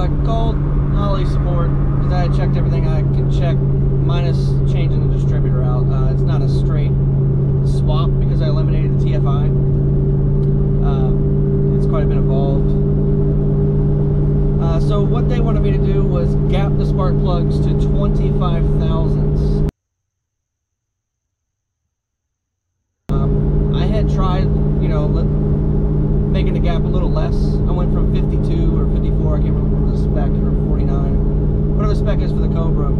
called Holly support because I had checked everything I can check, minus changing the distributor out. It's not a straight swap because I eliminated the TFI. It's quite a bit involved. So what they wanted me to do was gap the spark plugs to 25 thousandths. I had tried, you know, making the gap a little less. I went from 52 or 54, I can't remember the spec, or 49, whatever the spec is for the Cobra.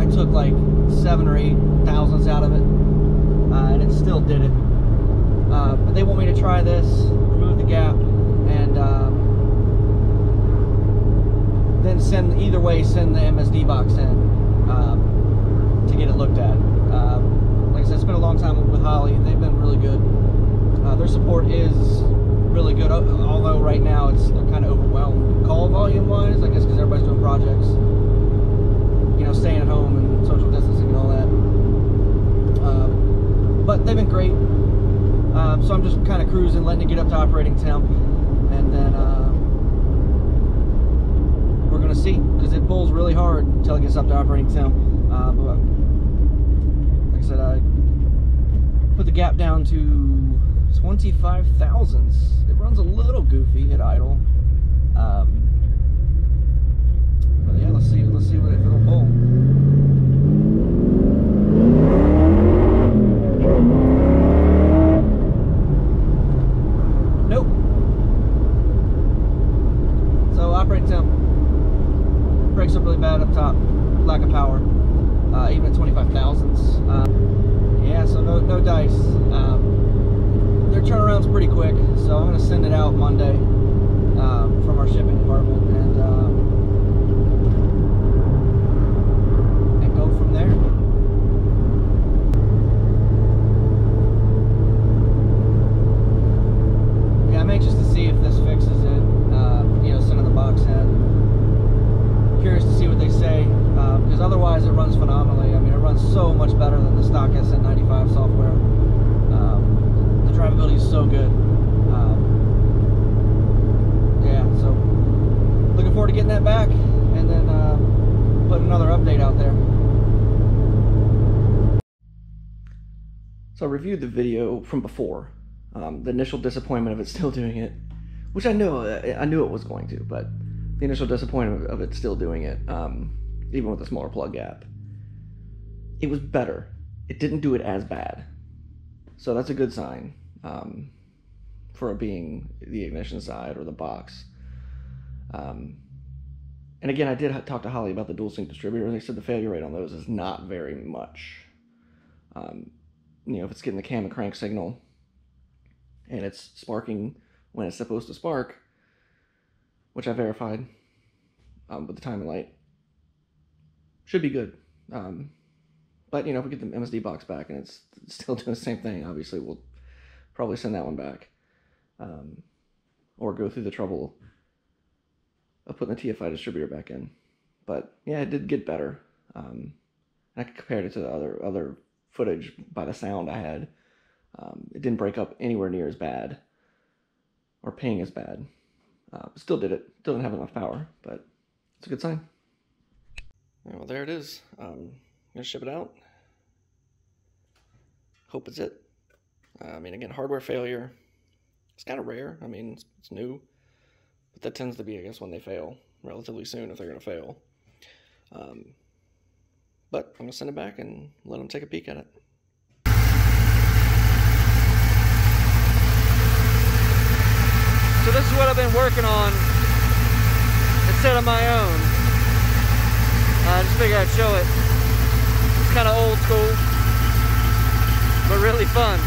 I took like 7 or 8 thousandths out of it, and it still did it. But they want me to try this, remove the gap, and then send, either way, send the MSD box in to get it looked at. Like I said, it's been a long time with Holly. They've been really good. Their support is really good, although right now they're kind of overwhelmed call volume wise, I guess because everybody's doing projects, you know, staying at home and social distancing and all that. But they've been great. So I'm just kind of cruising, letting it get up to operating temp, and then we're gonna see, because it pulls really hard until it gets up to operating temp. But like I said, I put the gap down to 25 thousandths. It runs a little goofy at idle. But yeah, let's see if it'll pull. Nope. So operating temp, brakes up really bad up top, lack of power, even at 25 thousandths. Yeah, so no dice. Their turnaround's pretty quick, so I'm going to send it out Monday from our shipping department, and go from there. Yeah, I'm anxious to see if this fixes it. You know, sending the box in. Curious to see what they say, because otherwise it runs phenomenally. I mean, it runs so much better than the stock SN95 software. The drivability is so good. Yeah, so looking forward to getting that back, and then putting another update out there. So I reviewed the video from before, the initial disappointment of it still doing it, which I knew it was going to, but the initial disappointment of it still doing it, even with the smaller plug gap. It was better. It didn't do it as bad. So that's a good sign for it being the ignition side or the box. And again, I did talk to Holly about the dual sync distributor. They said the failure rate on those is not very much. You know, if it's getting the cam and crank signal and it's sparking when it's supposed to spark, which I verified with the timing light, should be good. But, you know, if we get the MSD box back and it's still doing the same thing, obviously we'll probably send that one back. Or go through the trouble of putting the TFI distributor back in. But, yeah, it did get better. I compared it to the other footage by the sound I had. It didn't break up anywhere near as bad, or ping as bad. Still did it. Still didn't have enough power, but it's a good sign. Well, there it is. I'm gonna ship it out. Hope it's it. I mean, again, hardware failure. It's kind of rare. I mean, it's new, but that tends to be, I guess, when they fail relatively soon if they're gonna fail. But I'm gonna send it back and let them take a peek at it. So this is what I've been working on instead of my own. I just figured I'd show it. It's kind of old school, but really fun.